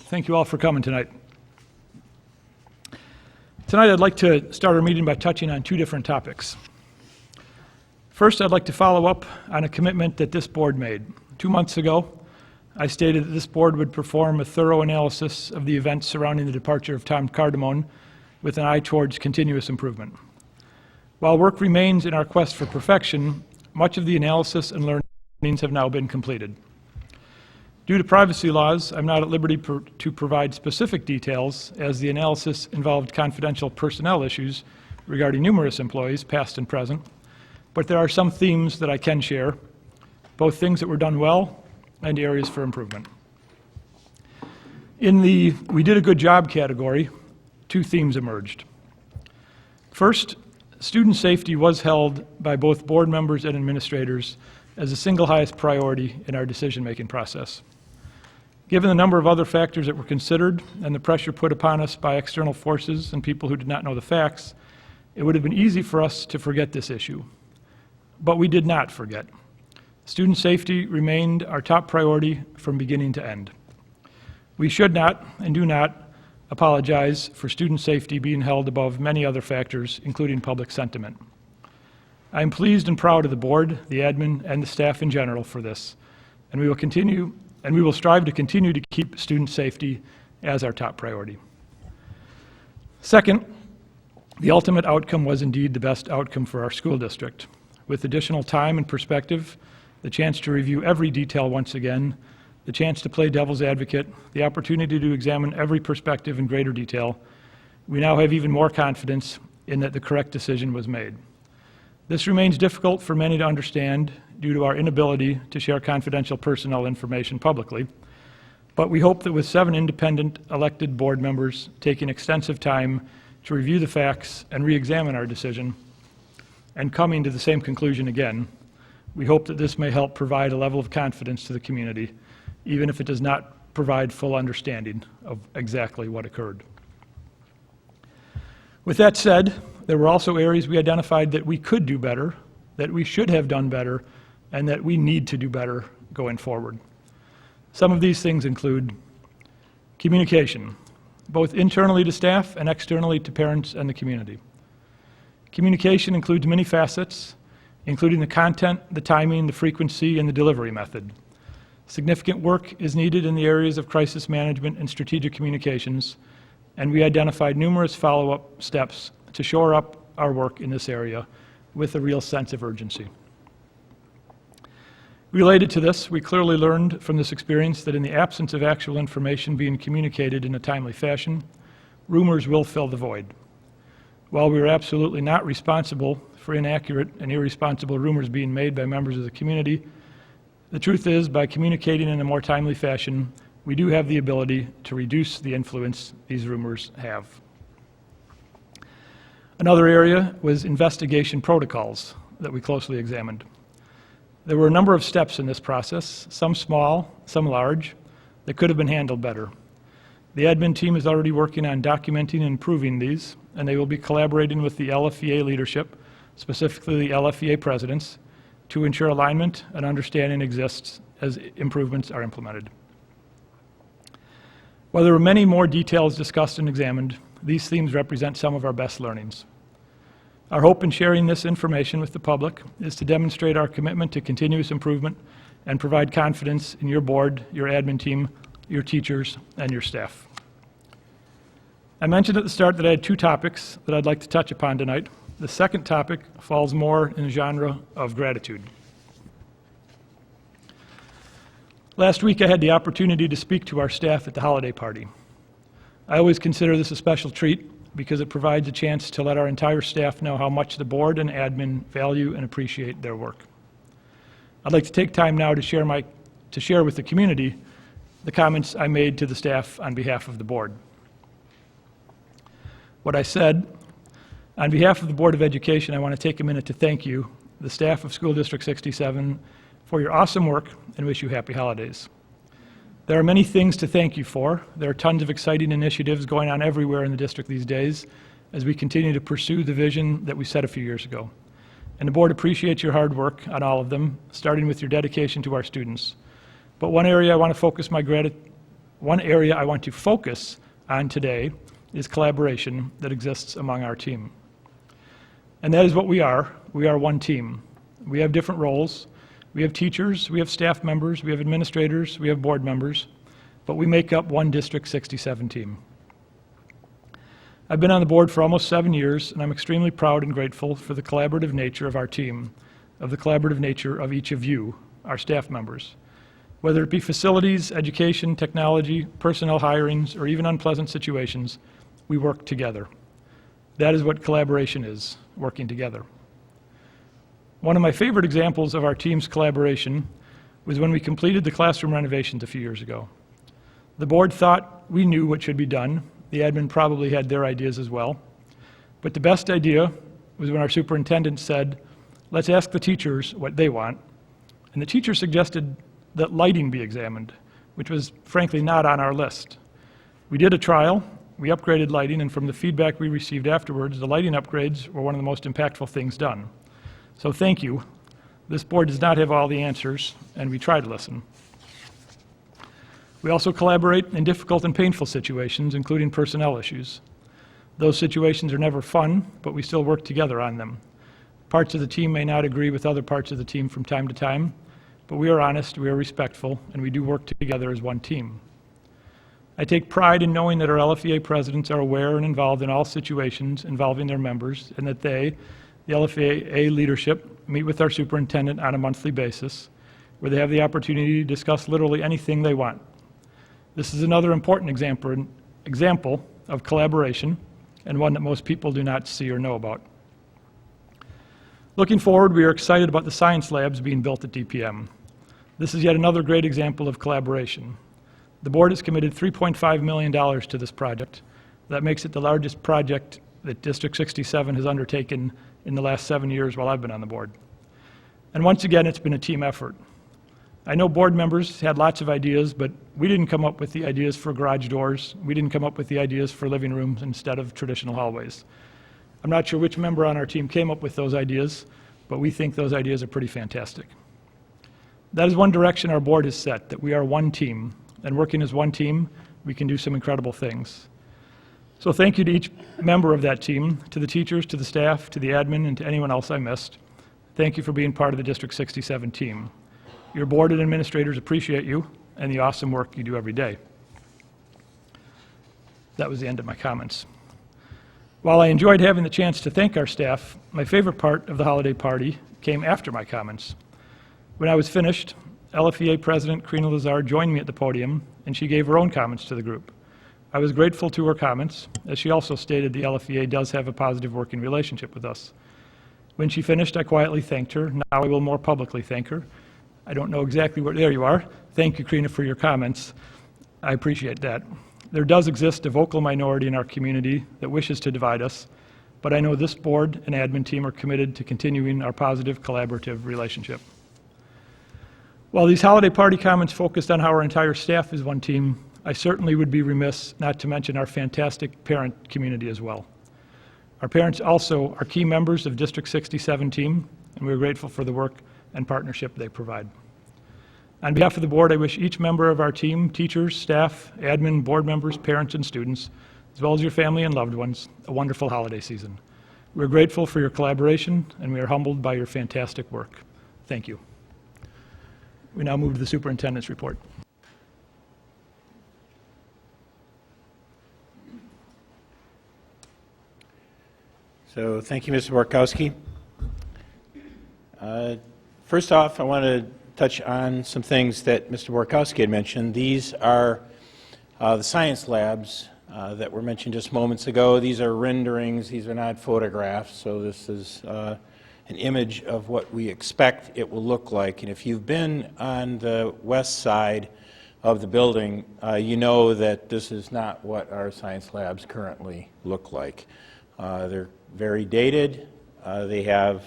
Thank you all for coming tonight. Tonight I'd like to start our meeting by touching on two different topics. First, I'd like to follow up on a commitment that this board made. 2 months ago, I stated that this board would perform a thorough analysis of the events surrounding the departure of Tom Cardamone with an eye towards continuous improvement. While work remains in our quest for perfection, much of the analysis and learnings have now been completed. Due to privacy laws, I'm not at liberty to provide specific details, as the analysis involved confidential personnel issues regarding numerous employees, past and present, but there are some themes that I can share, both things that were done well and areas for improvement. In the "we did a good job" category, two themes emerged. First, student safety was held by both board members and administrators as the single highest priority in our decision-making process. Given the number of other factors that were considered and the pressure put upon us by external forces and people who did not know the facts, it would have been easy for us to forget this issue. But we did not forget. Student safety remained our top priority from beginning to end. We should not and do not apologize for student safety being held above many other factors, including public sentiment. I am pleased and proud of the board, the admin, and the staff in general for this, and we will strive to continue to keep student safety as our top priority. Second, the ultimate outcome was indeed the best outcome for our school district. With additional time and perspective, the chance to review every detail once again, the chance to play devil's advocate, the opportunity to examine every perspective in greater detail, we now have even more confidence in that the correct decision was made. This remains difficult for many to understand due to our inability to share confidential personnel information publicly, but we hope that with 7 independent elected board members taking extensive time to review the facts and re-examine our decision and coming to the same conclusion again, we hope that this may help provide a level of confidence to the community, even if it does not provide full understanding of exactly what occurred. With that said, there were also areas we identified that we could do better, that we should have done better, and that we need to do better going forward. Some of these things include communication, both internally to staff and externally to parents and the community. Communication includes many facets, including the content, the timing, the frequency, and the delivery method. Significant work is needed in the areas of crisis management and strategic communications, and we identified numerous follow-up steps to shore up our work in this area with a real sense of urgency. Related to this, we clearly learned from this experience that in the absence of actual information being communicated in a timely fashion, rumors will fill the void. While we are absolutely not responsible for inaccurate and irresponsible rumors being made by members of the community, the truth is, by communicating in a more timely fashion, we do have the ability to reduce the influence these rumors have. Another area was investigation protocols that we closely examined. There were a number of steps in this process, some small, some large, that could have been handled better. The admin team is already working on documenting and improving these, and they will be collaborating with the LFEA leadership, specifically the LFEA presidents, to ensure alignment and understanding exists as improvements are implemented. While there were many more details discussed and examined, these themes represent some of our best learnings. Our hope in sharing this information with the public is to demonstrate our commitment to continuous improvement and provide confidence in your board, your admin team, your teachers, and your staff. I mentioned at the start that I had 2 topics that I'd like to touch upon tonight. The second topic falls more in the genre of gratitude. Last week I had the opportunity to speak to our staff at the holiday party. I always consider this a special treat because it provides a chance to let our entire staff know how much the board and admin value and appreciate their work. I'd like to take time now to share with the community the comments I made to the staff on behalf of the board. What I said: on behalf of the Board of Education, I want to take a minute to thank you, the staff of School District 67, for your awesome work and wish you happy holidays. There are many things to thank you for. There are tons of exciting initiatives going on everywhere in the district these days as we continue to pursue the vision that we set a few years ago. And the board appreciates your hard work on all of them, starting with your dedication to our students. But one area I want to focus my one area I want to focus on today is collaboration that exists among our team. And that is what we are. We are one team. We have different roles. We have teachers, we have staff members, we have administrators, we have board members, but we make up one District 67 team. I've been on the board for almost 7 years, and I'm extremely proud and grateful for the collaborative nature of our team, of the collaborative nature of each of you, our staff members. Whether it be facilities, education, technology, personnel hirings, or even unpleasant situations, we work together. That is what collaboration is, working together. One of my favorite examples of our team's collaboration was when we completed the classroom renovations a few years ago. The board thought we knew what should be done. The admin probably had their ideas as well. But the best idea was when our superintendent said, let's ask the teachers what they want. And the teacher suggested that lighting be examined, which was frankly not on our list. We did a trial, we upgraded lighting, and from the feedback we received afterwards, the lighting upgrades were one of the most impactful things done. So thank you. This board does not have all the answers, and we try to listen. We also collaborate in difficult and painful situations, including personnel issues. Those situations are never fun, but we still work together on them. Parts of the team may not agree with other parts of the team from time to time, but we are honest, we are respectful, and we do work together as one team. I take pride in knowing that our LFEA presidents are aware and involved in all situations involving their members, and that they, the LFEA leadership, meet with our superintendent on a monthly basis, where they have the opportunity to discuss literally anything they want. This is another important example of collaboration, and one that most people do not see or know about. Looking forward, we are excited about the science labs being built at DPM. This is yet another great example of collaboration. The board has committed $3.5 million to this project. That makes it the largest project that District 67 has undertaken in the last 7 years while I've been on the board. And once again, it's been a team effort. I know board members had lots of ideas, but we didn't come up with the ideas for garage doors. We didn't come up with the ideas for living rooms instead of traditional hallways. I'm not sure which member on our team came up with those ideas, but we think those ideas are pretty fantastic. That is one direction our board has set, that we are one team, and working as one team, we can do some incredible things. So thank you to each member of that team, to the teachers, to the staff, to the admin, and to anyone else I missed. Thank you for being part of the District 67 team. Your board and administrators appreciate you and the awesome work you do every day. That was the end of my comments. While I enjoyed having the chance to thank our staff, my favorite part of the holiday party came after my comments. When I was finished, LFEA President Karina Lazard joined me at the podium, and she gave her own comments to the group. I was grateful to her comments, as she also stated the LFEA does have a positive working relationship with us. When she finished, I quietly thanked her. Now I will more publicly thank her. I don't know exactly where, there you are. Thank you, Karina, for your comments. I appreciate that. There does exist a vocal minority in our community that wishes to divide us, but I know this board and admin team are committed to continuing our positive collaborative relationship. While these holiday party comments focused on how our entire staff is one team, I certainly would be remiss not to mention our fantastic parent community as well. Our parents also are key members of District 67 team, and we're grateful for the work and partnership they provide. On behalf of the board, I wish each member of our team, teachers, staff, admin, board members, parents, and students, as well as your family and loved ones, a wonderful holiday season. We're grateful for your collaboration, and we are humbled by your fantastic work. Thank you. We now move to the superintendent's report. So thank you, Mr. Borkowski. First off, I want to touch on some things that Mr. Borkowski had mentioned. These are the science labs that were mentioned just moments ago. These are renderings. These are not photographs. So this is an image of what we expect it will look like. And if you've been on the west side of the building, you know that this is not what our science labs currently look like. They're very dated. They have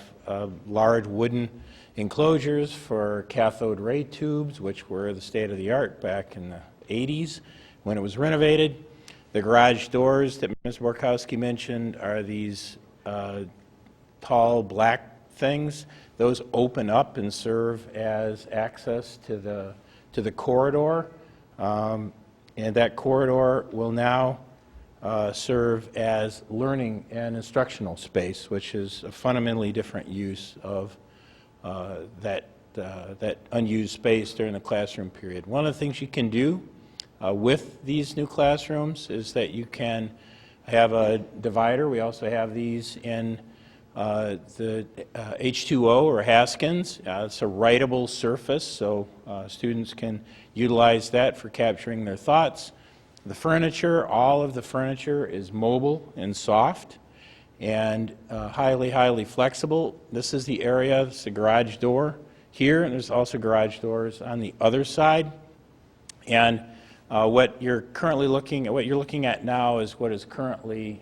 large wooden enclosures for cathode ray tubes, which were the state of the art back in the 80s when it was renovated. The garage doors that Ms. Borkowski mentioned are these tall black things. Those open up and serve as access to the corridor. and that corridor will now serve as learning and instructional space, which is a fundamentally different use of that unused space during the classroom period. One of the things you can do with these new classrooms is that you can have a divider. We also have these in the H2O or Haskins. It's a writable surface, so students can utilize that for capturing their thoughts. The furniture, all of the furniture is mobile and soft and highly flexible. This is the area, this is the garage door here, and there's also garage doors on the other side. And what you're looking at now is what is currently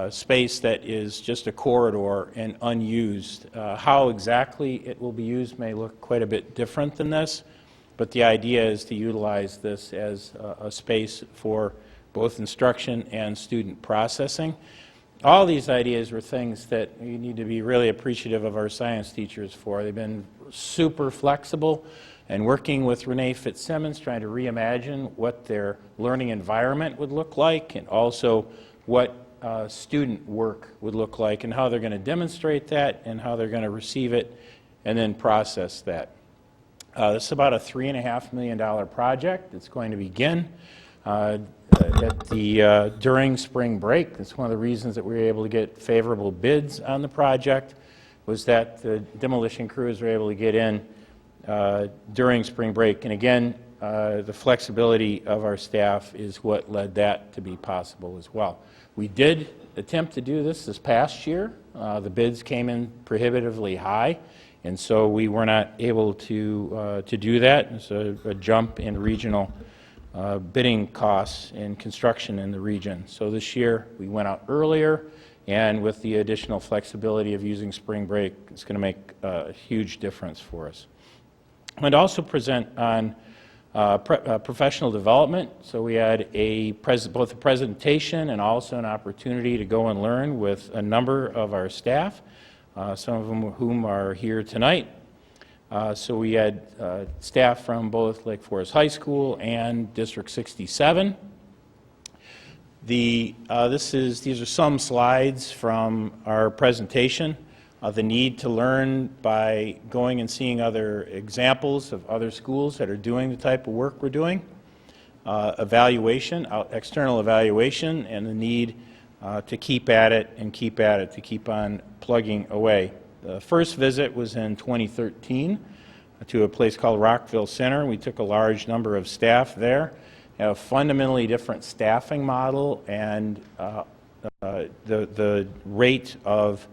space that is just a corridor and unused. How exactly it will be used may look quite a bit different than this, but the idea is to utilize this as a space for both instruction and student processing. All these ideas were things that you need to be really appreciative of our science teachers for. They've been super flexible and working with Renee Fitzsimmons, trying to reimagine what their learning environment would look like and also what student work would look like and how they're going to demonstrate that and how they're going to receive it and then process that. This is about a $3.5 million project. It's going to begin during spring break. That's one of the reasons that we were able to get favorable bids on the project, was that the demolition crews were able to get in during spring break. And again, the flexibility of our staff is what led that to be possible as well. We did attempt to do this past year. The bids came in prohibitively high, and so we were not able to do that. It's a jump in regional bidding costs in construction in the region. So this year we went out earlier, and with the additional flexibility of using spring break, it's going to make a huge difference for us. I'm going to also present on professional development. So we had both a presentation and also an opportunity to go and learn with a number of our staff, some of whom are here tonight. So we had staff from both Lake Forest High School and District 67. These are some slides from our presentation. The need to learn by going and seeing other examples of other schools that are doing the type of work we're doing, evaluation, external evaluation, and the need to keep at it and keep at it, to keep on plugging away. The first visit was in 2013 to a place called Rockville Center. We took a large number of staff there, have a fundamentally different staffing model, and the rate of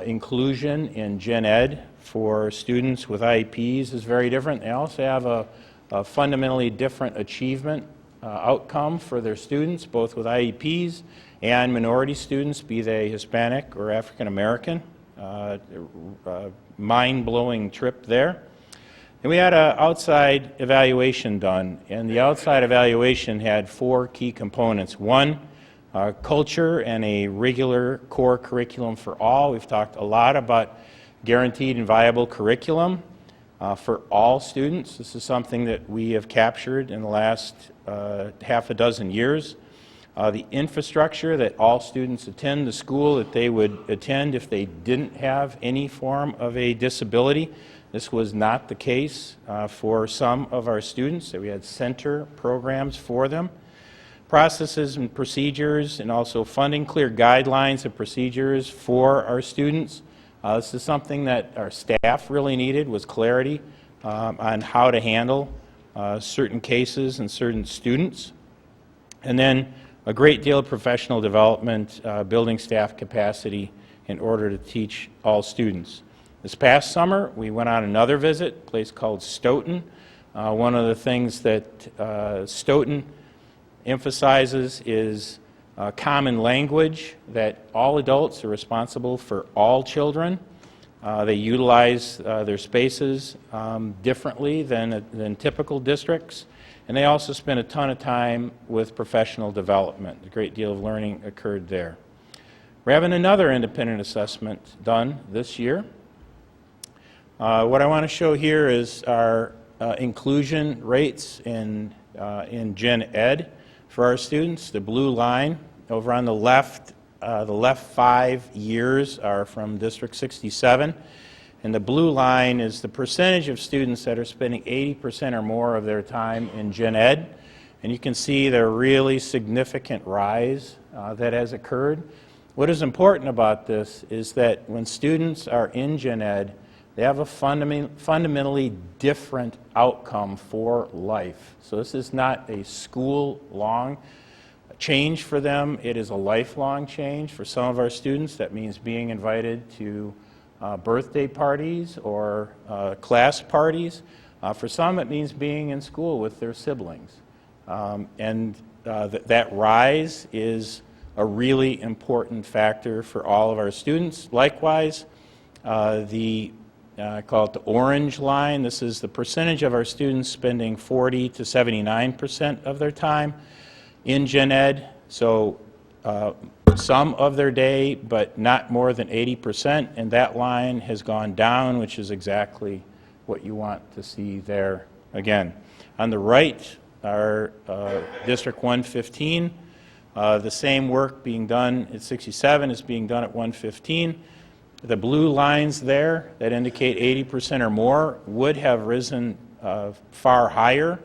inclusion in gen ed for students with IEPs is very different. They also have a fundamentally different achievement outcome for their students, both with IEPs and minority students, be they Hispanic or African American. Mind-blowing trip there. And we had an outside evaluation done, and the outside evaluation had 4 key components. One, culture and a regular core curriculum for all. We've talked a lot about guaranteed and viable curriculum for all students. This is something that we have captured in the last half a dozen years. The infrastructure that all students attend the school that they would attend if they didn't have any form of a disability. This was not the case for some of our students, that we had center programs for them. Processes and procedures, and also funding, clear guidelines and procedures for our students. This is something that our staff really needed, was clarity on how to handle certain cases and certain students. And then a great deal of professional development, building staff capacity in order to teach all students. This past summer, we went on another visit, a place called Stoughton. One of the things that Stoughton emphasizes is common language, that all adults are responsible for all children. They utilize their spaces differently than typical districts. And they also spend a ton of time with professional development. A great deal of learning occurred there. We're having another independent assessment done this year. What I want to show here is our inclusion rates in in Gen Ed for our students. The blue line over on the left 5 years are from District 67, and the blue line is the percentage of students that are spending 80% or more of their time in Gen Ed. And you can see the really significant rise that has occurred. What is important about this is that when students are in Gen Ed, they have a fundamentally different outcome for life. So this is not a school-long change for them. It is a lifelong change. For some of our students, that means being invited to birthday parties or class parties. For some, it means being in school with their siblings. That rise is a really important factor for all of our students. Likewise, I call it the orange line. This is the percentage of our students spending 40 to 79% of their time in Gen Ed. So some of their day, but not more than 80%, and that line has gone down, which is exactly what you want to see there again. On the right, our District 115, the same work being done at 67 is being done at 115. The blue lines there that indicate 80% or more would have risen far higher,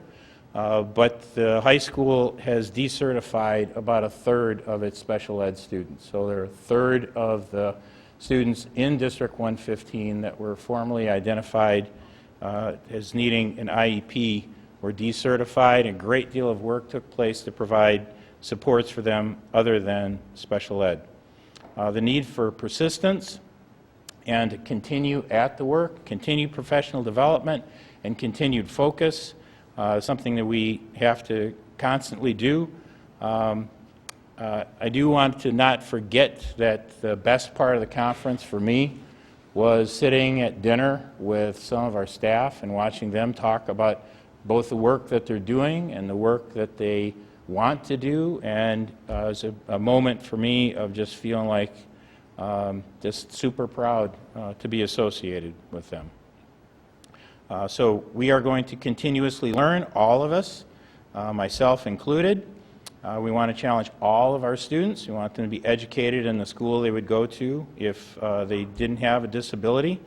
but the high school has decertified about a third of its special ed students. So there are a third of the students in District 115 that were formally identified as needing an IEP were decertified. A great deal of work took place to provide supports for them other than special ed. The need for persistence and to continue at the work, continue professional development, and continued focus, something that we have to constantly do. I do want to not forget that the best part of the conference for me was sitting at dinner with some of our staff and watching them talk about both the work that they're doing and the work that they want to do, and it was a moment for me of just feeling like just super proud to be associated with them. So we are going to continuously learn, all of us, myself included. We want to challenge all of our students. We want them to be educated in the school they would go to if they didn't have a disability.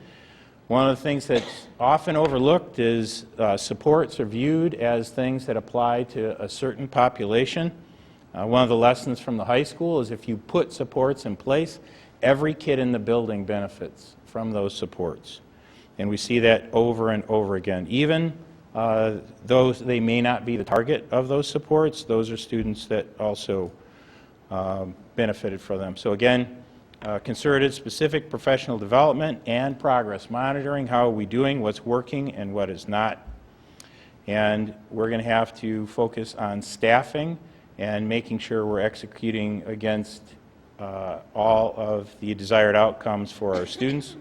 One of the things that's often overlooked is supports are viewed as things that apply to a certain population. One of the lessons from the high school is if you put supports in place, every kid in the building benefits from those supports. And we see that over and over again. Even those they may not be the target of those supports, those are students that also benefited from them. So again, concerted, specific professional development and progress monitoring. How are we doing? What's working and what is not? And we're going to have to focus on staffing and making sure we're executing against all of the desired outcomes for our students.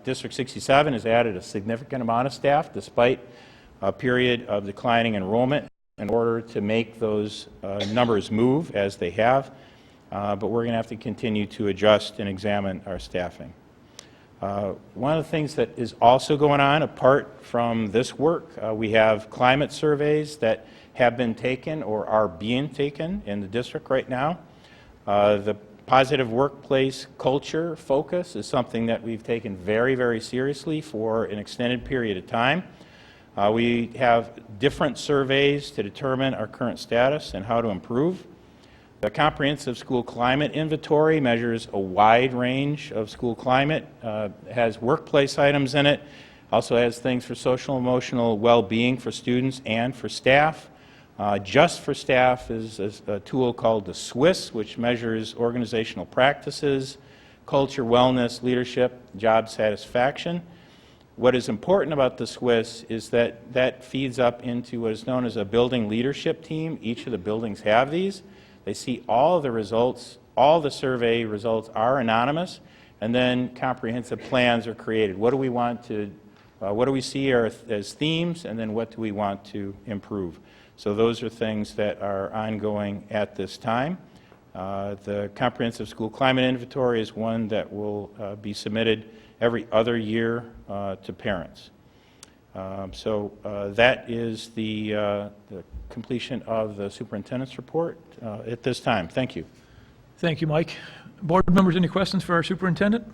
District 67 has added a significant amount of staff despite a period of declining enrollment in order to make those numbers move as they have. But we're going to have to continue to adjust and examine our staffing. One of the things that is also going on apart from this work, we have climate surveys that have been taken or are being taken in the district right now. The positive workplace culture focus is something that we've taken very, very seriously for an extended period of time. We have different surveys to determine our current status and how to improve. The Comprehensive School Climate Inventory measures a wide range of school climate, has workplace items in it, also has things for social and emotional well-being for students and for staff. Just for staff is a tool called the SWIS, which measures organizational practices, culture, wellness, leadership, job satisfaction. What is important about the SWIS is that that feeds up into what is known as a building leadership team. Each of the buildings have these. They see all of the results, all the survey results are anonymous, and then comprehensive plans are created. What do we want to, what do we see as themes, and then what do we want to improve? So those are things that are ongoing at this time. The Comprehensive School Climate Inventory is one that will be submitted every other year to parents. That is the completion of the superintendent's report at this time. Thank you. Thank you, Mike. Board members, any questions for our superintendent?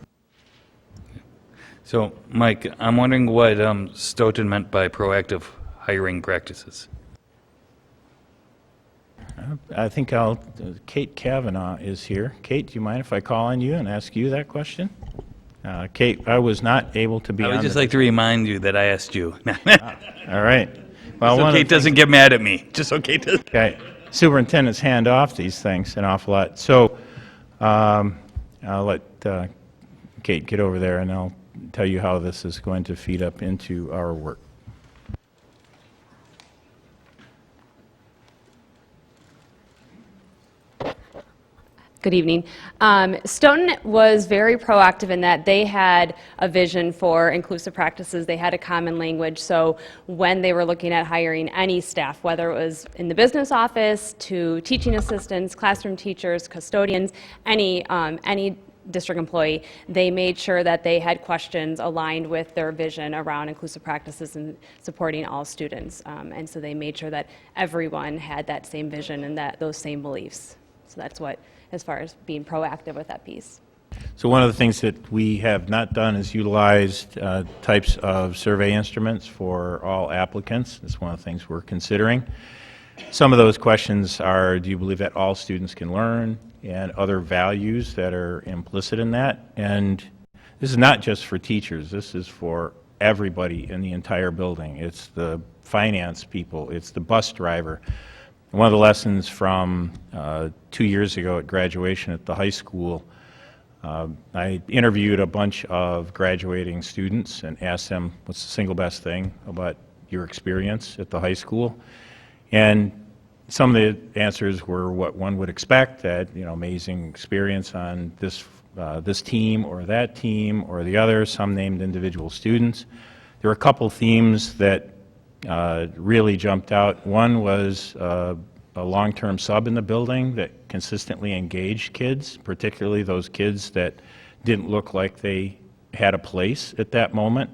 So, Mike, I'm wondering what Stoughton meant by proactive hiring practices. I think Kate Kavanaugh is here. Kate, do you mind if I call on you and ask you that question? Kate, I was not able to be I on would just the- like to remind you that I asked you. All right. Well, So one of Kate the doesn't get mad at me. Just so Kate doesn't. Okay. Superintendents hand off these things an awful lot. So I'll let Kate get over there, and I'll tell you how this is going to feed up into our work. Good evening. Stoughton was very proactive in that they had a vision for inclusive practices. They had a common language. So when they were looking at hiring any staff, whether it was in the business office to teaching assistants, classroom teachers, custodians, any district employee, they made sure that they had questions aligned with their vision around inclusive practices and supporting all students. And so they made sure that everyone had that same vision and those same beliefs. So that's what, as far as being proactive with that piece. So one of the things that we have not done is utilized types of survey instruments for all applicants. That's one of the things we're considering. Some of those questions are, do you believe that all students can learn, and other values that are implicit in that. And this is not just for teachers. This is for everybody in the entire building. It's the finance people. It's the bus driver. One of the lessons from 2 years ago at graduation at the high school, I interviewed a bunch of graduating students and asked them, what's the single best thing about your experience at the high school? And some of the answers were what one would expect, that, you know, amazing experience on this team or that team or the other. Some named individual students. There were a couple themes that really jumped out. One was a long-term sub in the building that consistently engaged kids, particularly those kids that didn't look like they had a place at that moment.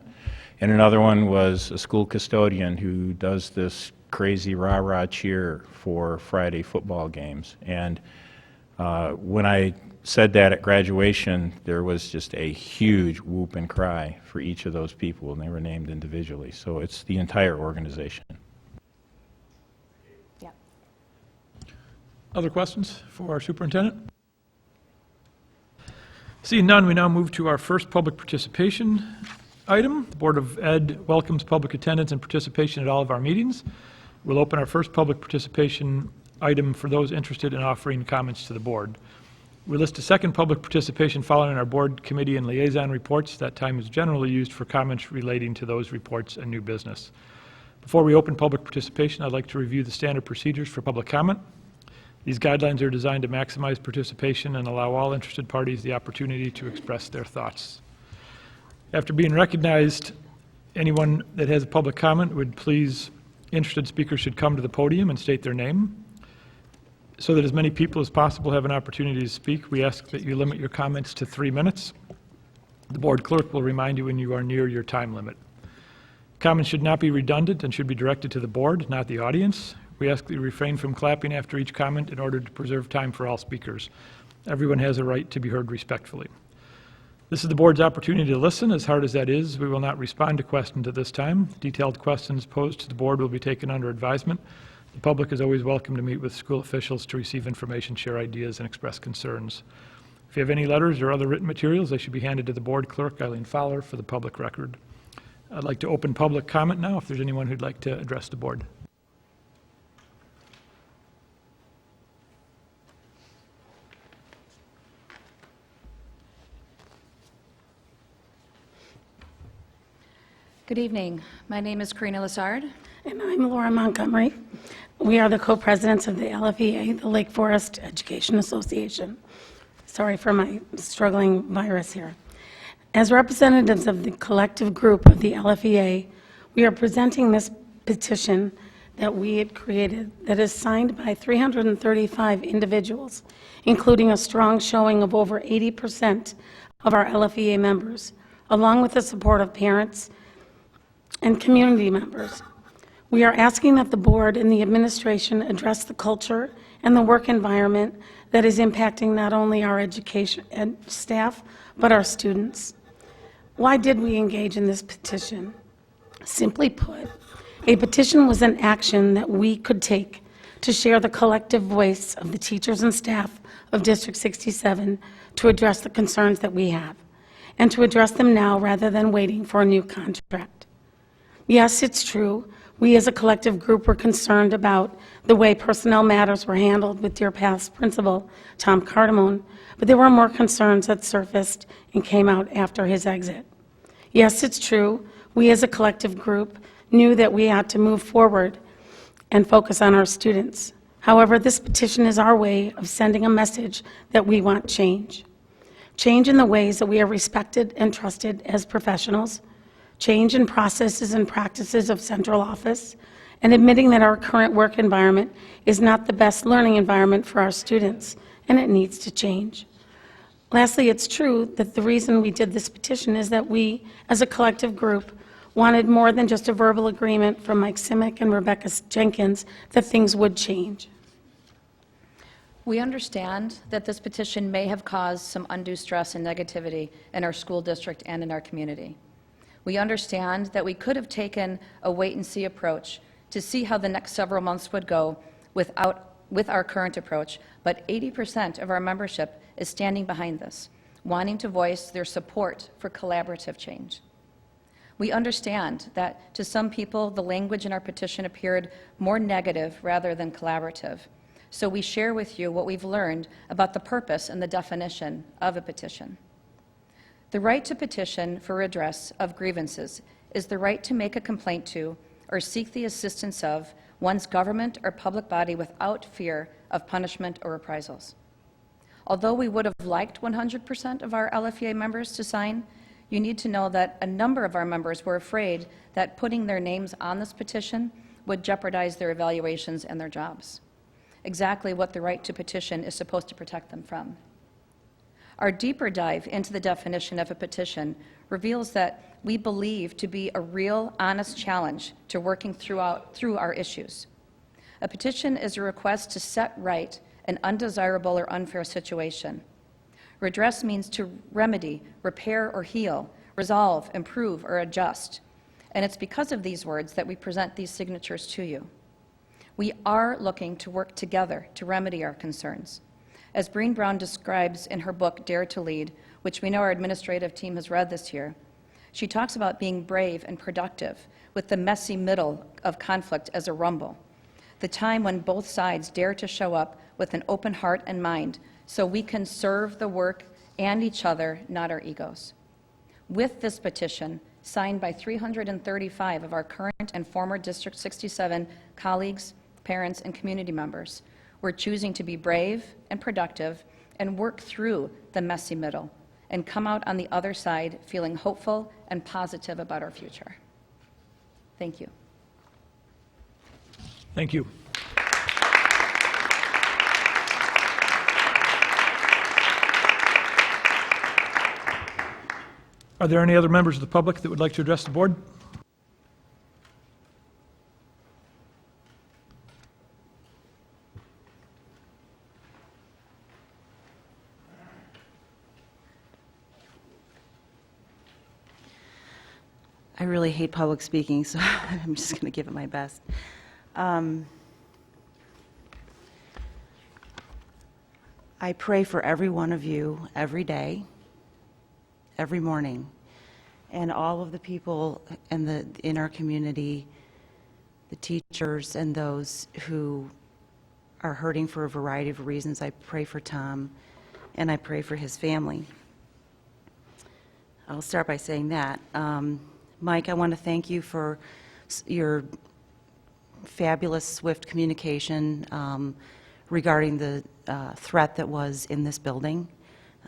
And another one was a school custodian who does this crazy rah-rah cheer for Friday football games. And when I said that at graduation, there was just a huge whoop and cry for each of those people, and they were named individually. So it's the entire organization. Yeah. Other questions for our superintendent? Seeing none, we now move to our first public participation item. The Board of Ed welcomes public attendance and participation at all of our meetings. We'll open our first public participation item for those interested in offering comments to the board. We list a second public participation following our board, committee, and liaison reports. That time is generally used for comments relating to those reports and new business. Before we open public participation, I'd like to review the standard procedures for public comment. These guidelines are designed to maximize participation and allow all interested parties the opportunity to express their thoughts. After being recognized, anyone that has a public comment would please, interested speakers should come to the podium and state their name. So that as many people as possible have an opportunity to speak, we ask that you limit your comments to 3 minutes. The board clerk will remind you when you are near your time limit. Comments should not be redundant and should be directed to the board, not the audience. We ask that you refrain from clapping after each comment in order to preserve time for all speakers. Everyone has a right to be heard respectfully. This is the board's opportunity to listen. As hard as that is, we will not respond to questions at this time. Detailed questions posed to the board will be taken under advisement. The public is always welcome to meet with school officials to receive information, share ideas, and express concerns. If you have any letters or other written materials, they should be handed to the board clerk, Eileen Fowler, for the public record. I'd like to open public comment now, if there's anyone who'd like to address the board. Good evening. My name is Karina Lassard. And I'm Laura Montgomery. We are the co-presidents of the LFEA, the Lake Forest Education Association. Sorry for my struggling virus here. As representatives of the collective group of the LFEA, we are presenting this petition that we had created that is signed by 335 individuals, including a strong showing of over 80% of our LFEA members, along with the support of parents and community members. We are asking that the board and the administration address the culture and the work environment that is impacting not only our education and staff, but our students. Why did we engage in this petition? Simply put, a petition was an action that we could take to share the collective voice of the teachers and staff of District 67 to address the concerns that we have, and to address them now rather than waiting for a new contract. Yes, it's true, we as a collective group were concerned about the way personnel matters were handled with your past principal, Tom Cardamone, but there were more concerns that surfaced and came out after his exit. Yes, it's true, we as a collective group knew that we had to move forward and focus on our students. However, this petition is our way of sending a message that we want change. Change in the ways that we are respected and trusted as professionals, change in processes and practices of central office, and admitting that our current work environment is not the best learning environment for our students, and it needs to change. Lastly, it's true that the reason we did this petition is that we, as a collective group, wanted more than just a verbal agreement from Mike Simic and Rebecca Jenkins that things would change. We understand that this petition may have caused some undue stress and negativity in our school district and in our community. We understand that we could have taken a wait-and-see approach to see how the next several months would go with our current approach, but 80% of our membership is standing behind this, wanting to voice their support for collaborative change. We understand that to some people, the language in our petition appeared more negative rather than collaborative. So we share with you what we've learned about the purpose and the definition of a petition. The right to petition for redress of grievances is the right to make a complaint to or seek the assistance of one's government or public body without fear of punishment or reprisals. Although we would have liked 100% of our LFEA members to sign, you need to know that a number of our members were afraid that putting their names on this petition would jeopardize their evaluations and their jobs. Exactly what the right to petition is supposed to protect them from. Our deeper dive into the definition of a petition reveals that we believe to be a real, honest challenge to working through our issues. A petition is a request to set right an undesirable or unfair situation. Redress means to remedy, repair, or heal, resolve, improve, or adjust. And it's because of these words that we present these signatures to you. We are looking to work together to remedy our concerns. As Breen Brown describes in her book, Dare to Lead, which we know our administrative team has read this year, she talks about being brave and productive with the messy middle of conflict as a rumble, the time when both sides dare to show up with an open heart and mind so we can serve the work and each other, not our egos. With this petition, signed by 335 of our current and former District 67 colleagues, parents, and community members, we're choosing to be brave and productive and work through the messy middle and come out on the other side feeling hopeful and positive about our future. Thank you. Thank you. Are there any other members of the public that would like to address the board? I really hate public speaking, so I'm just going to give it my best. I pray for every one of you every day, every morning, and all of the people in our community, the teachers and those who are hurting for a variety of reasons. I pray for Tom, and I pray for his family. I'll start by saying that. Mike, I want to thank you for your fabulous, swift communication regarding the threat that was in this building.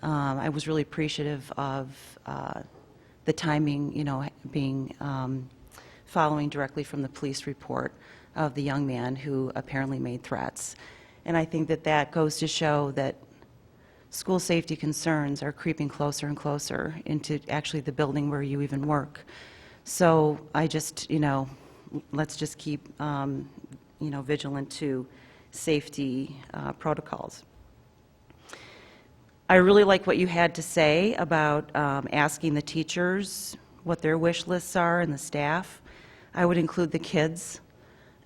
I was really appreciative of the timing, being following directly from the police report of the young man who apparently made threats. And I think that goes to show that school safety concerns are creeping closer and closer into actually the building where you even work. So I just, let's just keep, vigilant to safety protocols. I really like what you had to say about asking the teachers what their wish lists are and the staff. I would include the kids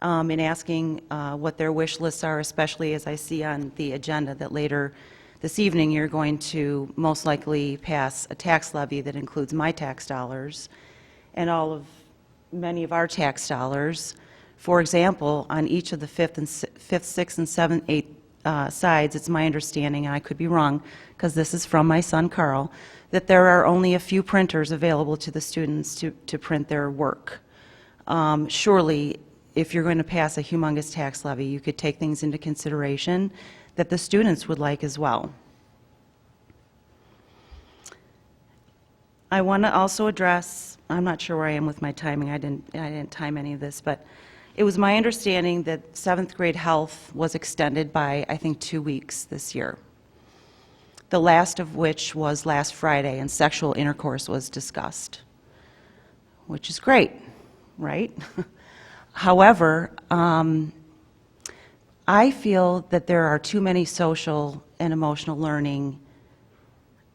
in asking what their wish lists are, especially as I see on the agenda that later this evening you're going to most likely pass a tax levy that includes my tax dollars and many of our tax dollars. For example, on each of the fifth, sixth, and seventh, eighth sides, it's my understanding, and I could be wrong, because this is from my son Carl, that there are only a few printers available to the students to print their work. Surely, if you're going to pass a humongous tax levy, you could take things into consideration that the students would like as well. I want to also address, I'm not sure where I am with my timing, I didn't time any of this, but it was my understanding that 7th grade health was extended by, I think, 2 weeks this year, the last of which was last Friday, and sexual intercourse was discussed, which is great, right? However, I feel that there are too many social and emotional learning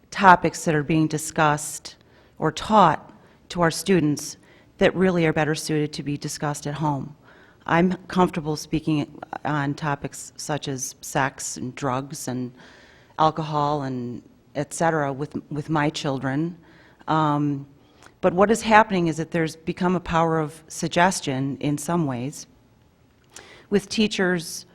topics that are being discussed or taught to our students that really are better suited to be discussed at home. I'm comfortable speaking on topics such as sex and drugs and alcohol and et cetera with my children. But what is happening is that there's become a power of suggestion in some ways with teachers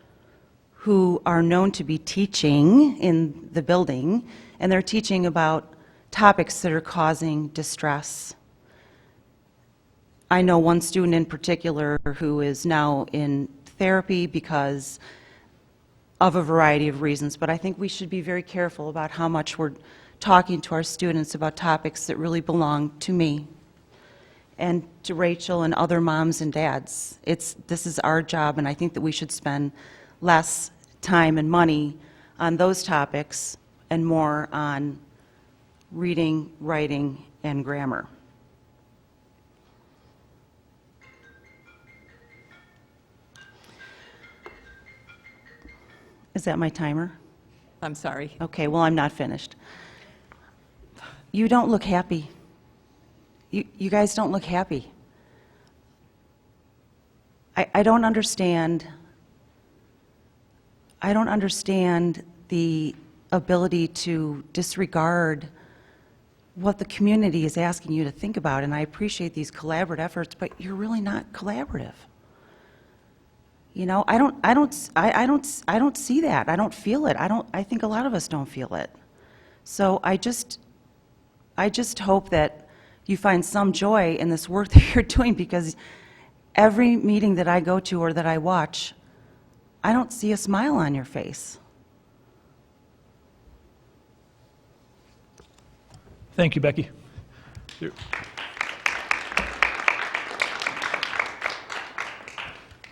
who are known to be teaching in the building, and they're teaching about topics that are causing distress. I know one student in particular who is now in therapy because of a variety of reasons, but I think we should be very careful about how much we're talking to our students about topics that really belong to me and to Rachel and other moms and dads. This is our job, and I think that we should spend less time and money on those topics and more on reading, writing, and grammar. Is that my timer? I'm sorry. Okay, well, I'm not finished. You don't look happy. You guys don't look happy. I don't understand. I don't understand the ability to disregard what the community is asking you to think about, and I appreciate these collaborative efforts, but you're really not collaborative. You know, I don't see that. I don't feel it. I think a lot of us don't feel it. So I just hope that you find some joy in this work that you're doing, because every meeting that I go to or that I watch, I don't see a smile on your face. Thank you, Becky.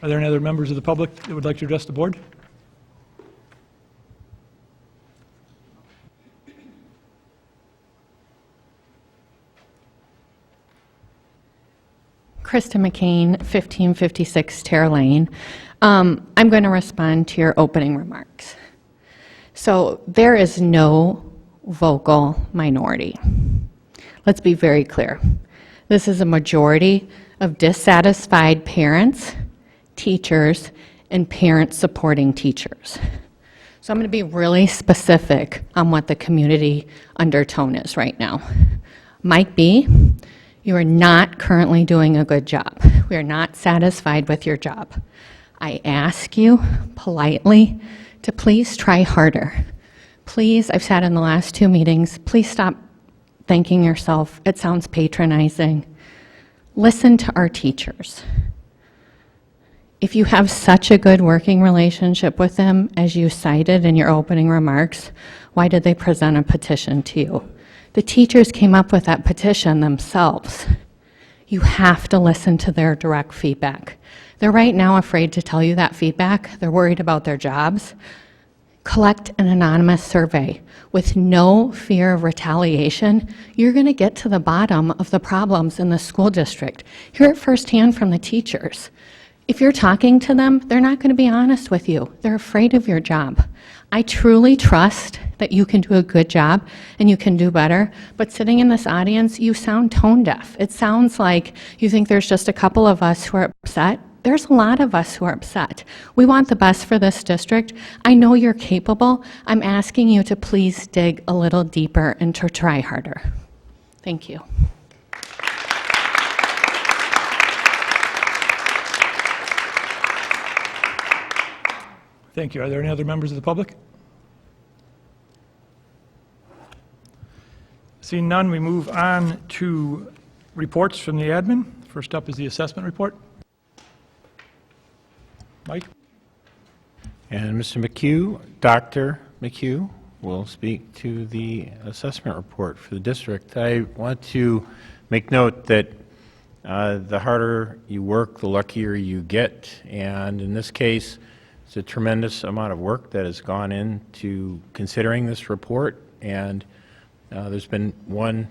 Are there any other members of the public that would like to address the board? Krista McCain, 1556 Terra Lane. I'm going to respond to your opening remarks. So there is no vocal minority. Let's be very clear. This is a majority of dissatisfied parents, teachers, and parents supporting teachers. So I'm going to be really specific on what the community undertone is right now. Mike B., you are not currently doing a good job. We are not satisfied with your job. I ask you politely to please try harder. Please, I've sat in the last 2 meetings, please stop thanking yourself. It sounds patronizing. Listen to our teachers. If you have such a good working relationship with them, as you cited in your opening remarks, why did they present a petition to you? The teachers came up with that petition themselves. You have to listen to their direct feedback. They're right now afraid to tell you that feedback. They're worried about their jobs. collect an anonymous survey with no fear of retaliation, you're going to get to the bottom of the problems in the school district. Hear it firsthand from the teachers. If you're talking to them, they're not going to be honest with you. They're afraid of your job. I truly trust that you can do a good job and you can do better, but sitting in this audience, you sound tone deaf. It sounds like you think there's just a couple of us who are upset. There's a lot of us who are upset. We want the best for this district. I know you're capable. I'm asking you to please dig a little deeper and to try harder. Thank you. Thank you. Are there any other members of the public? Seeing none, we move on to reports from the admin. First up is the assessment report. Mike? And Mr. McHugh, Dr. McHugh, will speak to the assessment report for the district. I want to make note that the harder you work, the luckier you get. And in this case, it's a tremendous amount of work that has gone into considering this report. And there's been one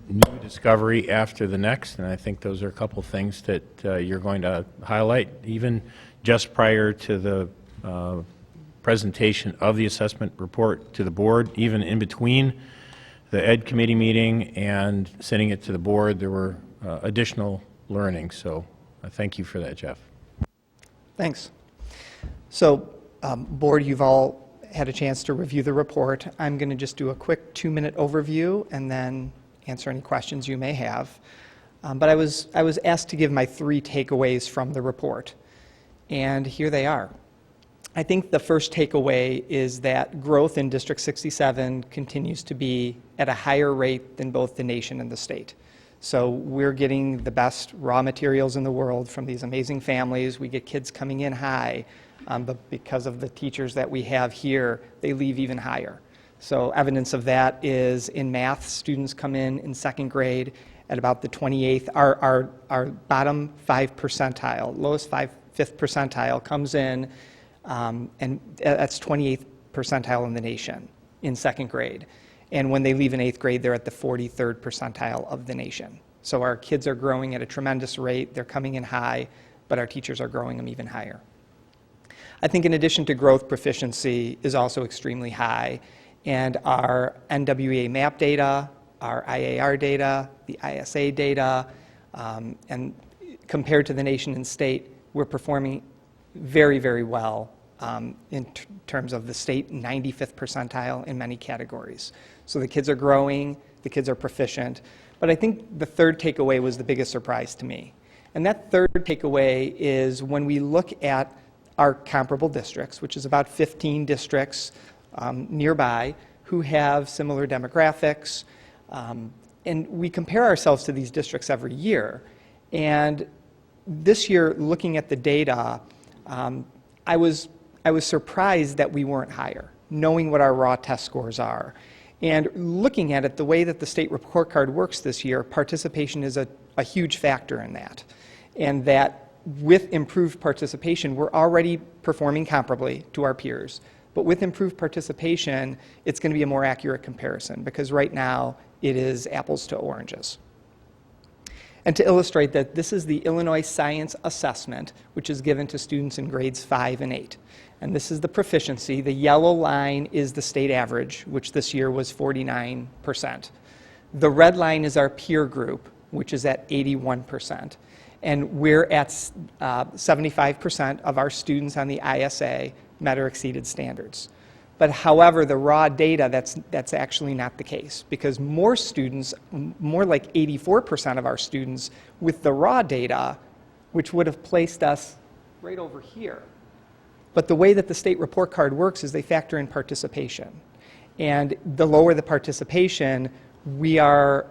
new discovery after the next, and I think those are a couple things that you're going to highlight, even just prior to the presentation of the assessment report to the board, even in between the Ed Committee meeting and sending it to the board, there were additional learning. So thank you for that, Jeff. Thanks. So, board, you've all had a chance to review the report. I'm going to just do a quick 2-minute overview and then answer any questions you may have. But I was asked to give my 3 takeaways from the report, and here they are. I think the first takeaway is that growth in District 67 continues to be at a higher rate than both the nation and the state. So we're getting the best raw materials in the world from these amazing families. We get kids coming in high, but because of the teachers that we have here, they leave even higher. So evidence of that is in math, students come in second grade at about the 28th. Our bottom 5 percentile, lowest 5th percentile comes in, and that's 28th percentile in the nation in second grade. And when they leave in 8th grade, they're at the 43rd percentile of the nation. So our kids are growing at a tremendous rate. They're coming in high, but our teachers are growing them even higher. I think in addition to growth, proficiency is also extremely high. And our NWEA MAP data, our IAR data, the ISA data, and compared to the nation and state, we're performing very, very well in terms of the state 95th percentile in many categories. So the kids are growing, the kids are proficient. But I think the third takeaway was the biggest surprise to me. And that third takeaway is when we look at our comparable districts, which is about 15 districts nearby who have similar demographics, and we compare ourselves to these districts every year. And this year, looking at the data, I was surprised that we weren't higher, knowing what our raw test scores are. And looking at it, the way that the state report card works this year, participation is a huge factor in that. And that with improved participation, we're already performing comparably to our peers. But with improved participation, it's going to be a more accurate comparison, because right now it is apples to oranges. And to illustrate that, this is the Illinois Science Assessment, which is given to students in grades 5 and 8. And this is the proficiency. The yellow line is the state average, which this year was 49%. The red line is our peer group, which is at 81%. And we're at 75% of our students on the ISA met or exceeded standards. But however, the raw data, that's actually not the case, because more students, more like 84% of our students with the raw data, which would have placed us right over here. But the way that the state report card works is they factor in participation. And the lower the participation, we don't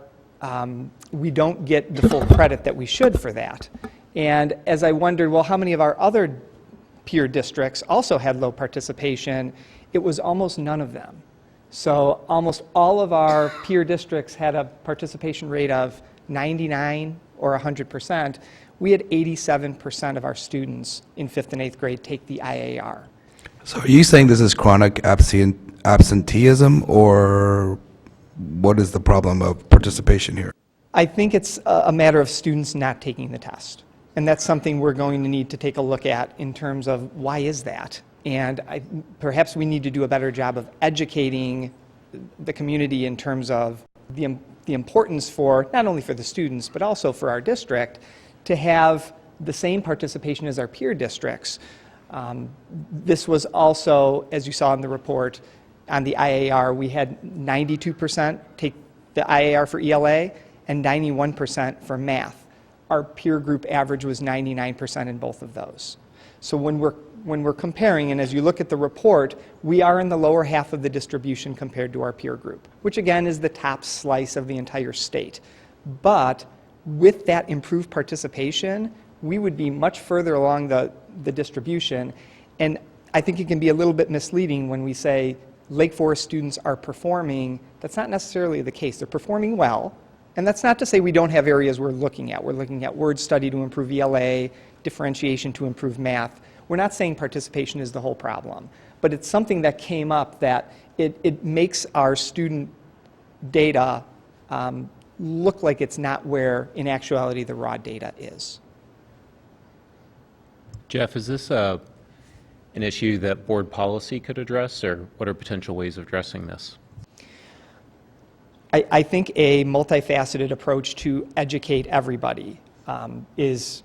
get the full credit that we should for that. And as I wondered, well, how many of our other peer districts also had low participation? It was almost none of them. So almost all of our peer districts had a participation rate of 99 or 100%. We had 87% of our students in 5th and 8th grade take the IAR. So are you saying this is chronic absenteeism, or what is the problem of participation here? I think it's a matter of students not taking the test. And that's something we're going to need to take a look at in terms of why is that? And perhaps we need to do a better job of educating the community in terms of the importance for, not only for the students, but also for our district, to have the same participation as our peer districts. This was also, as you saw in the report, on the IAR, we had 92% take the IAR for ELA and 91% for math. Our peer group average was 99% in both of those. So when we're comparing, and as you look at the report, we are in the lower half of the distribution compared to our peer group, which again is the top slice of the entire state. But with that improved participation, we would be much further along the distribution. And I think it can be a little bit misleading when we say Lake Forest students are performing. That's not necessarily the case. They're performing well. And that's not to say we don't have areas we're looking at. We're looking at word study to improve ELA, differentiation to improve math. We're not saying participation is the whole problem, but it's something that came up that it makes our student data look like it's not where, in actuality, the raw data is. Jeff, is this an issue that board policy could address, or what are potential ways of addressing this? I think a multifaceted approach to educate everybody is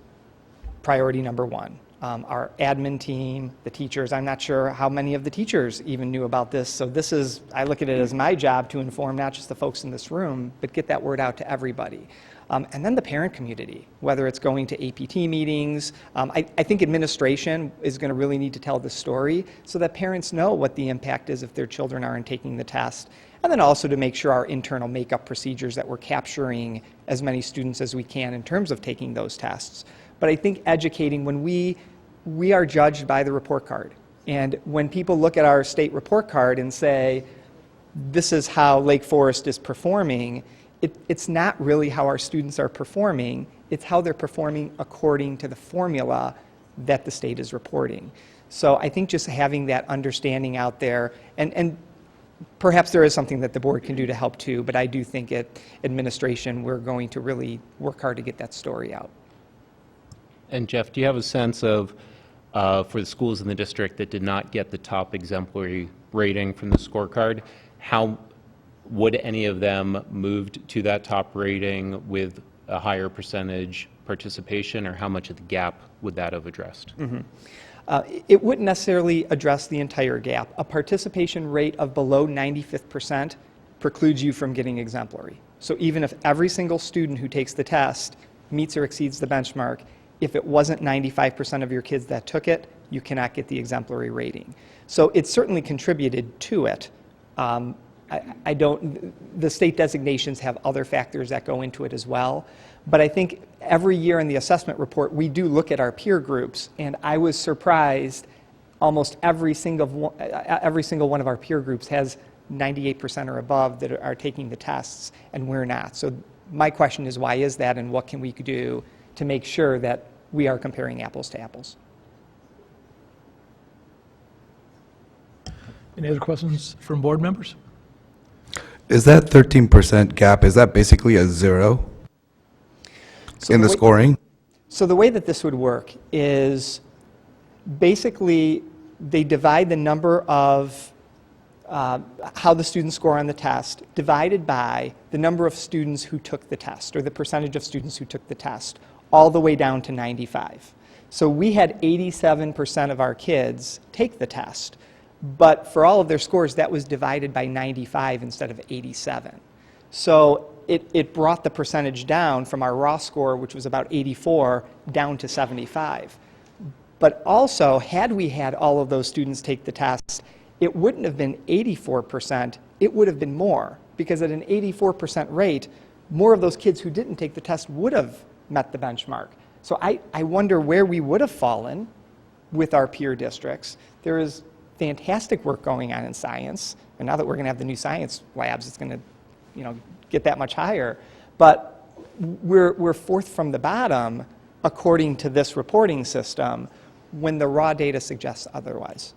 priority number one. Our admin team, the teachers, I'm not sure how many of the teachers even knew about this, so this is, I look at it as my job to inform not just the folks in this room, but get that word out to everybody. And then the parent community, whether it's going to APT meetings. I think administration is going to really need to tell the story so that parents know what the impact is if their children aren't taking the test. And then also to make sure our internal makeup procedures that we're capturing as many students as we can in terms of taking those tests. But I think educating, when we are judged by the report card. And when people look at our state report card and say, this is how Lake Forest is performing, it's not really how our students are performing, it's how they're performing according to the formula that the state is reporting. So I think just having that understanding out there, and perhaps there is something that the board can do to help too, but I do think at administration we're going to really work hard to get that story out. And Jeff, do you have a sense of, for the schools in the district that did not get the top exemplary rating from the scorecard, how would any of them moved to that top rating with a higher percentage participation, or how much of the gap would that have addressed? Mm-hmm. It wouldn't necessarily address the entire gap. A participation rate of below 95th percent precludes you from getting exemplary. So even if every single student who takes the test meets or exceeds the benchmark, if it wasn't 95% of your kids that took it, you cannot get the exemplary rating. So it certainly contributed to it. The state designations have other factors that go into it as well. But I think every year in the assessment report, we do look at our peer groups, and I was surprised almost every single one of our peer groups has 98% or above that are taking the tests, and we're not. So my question is, why is that, and what can we do to make sure that we are comparing apples to apples? Any other questions from board members? Is that 13% gap, is that basically a zero in the scoring? So the way that this would work is basically they divide the number of how the students score on the test divided by the number of students who took the test, or the percentage of students who took the test, all the way down to 95. So we had 87% of our kids take the test, but for all of their scores, that was divided by 95 instead of 87. So it brought the percentage down from our raw score, which was about 84, down to 75. But also, had we had all of those students take the test, it wouldn't have been 84%, it would have been more, because at an 84% rate, more of those kids who didn't take the test would have met the benchmark. So I wonder where we would have fallen with our peer districts. There is fantastic work going on in science, and now that we're going to have the new science labs, it's going to, get that much higher. But we're fourth from the bottom according to this reporting system when the raw data suggests otherwise.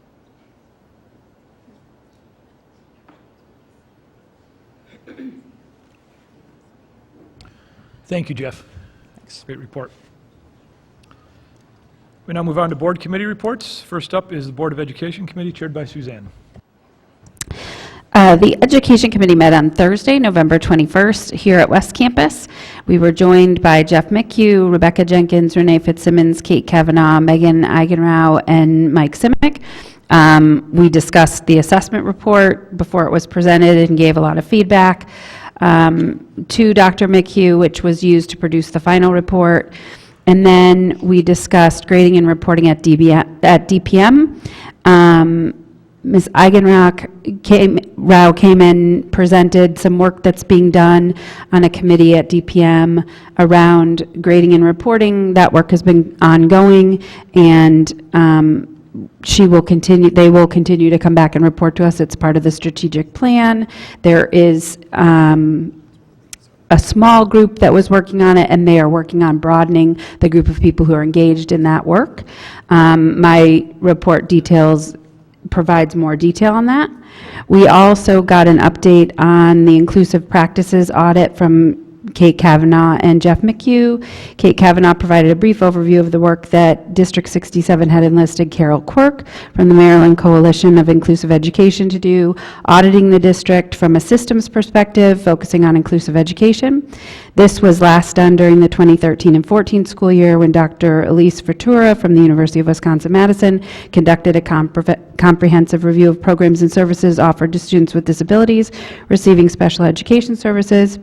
Thank you, Jeff. Thanks. Great report. We now move on to board committee reports. First up is the Board of Education Committee, chaired by Suzanne. The Education Committee met on Thursday, November 21st, here at West Campus. We were joined by Jeff McHugh, Rebecca Jenkins, Renee Fitzsimmons, Kate Kavanaugh, Megan Eigenrau, and Mike Simic. We discussed the assessment report before it was presented and gave a lot of feedback to Dr. McHugh, which was used to produce the final report. And then we discussed grading and reporting at DPM. Ms. Eigenrau came in, presented some work that's being done on a committee at DPM around grading and reporting. That work has been ongoing, and they will continue to come back and report to us. It's part of the strategic plan. There is a small group that was working on it, and they are working on broadening the group of people who are engaged in that work. My report provides more detail on that. We also got an update on the inclusive practices audit from Kate Kavanaugh and Jeff McHugh. Kate Kavanaugh provided a brief overview of the work that District 67 had enlisted Carol Quirk from the Maryland Coalition of Inclusive Education to do, auditing the district from a systems perspective, focusing on inclusive education. This was last done during the 2013 and 14 school year when Dr. Elise Fertura from the University of Wisconsin-Madison conducted a comprehensive review of programs and services offered to students with disabilities receiving special education services.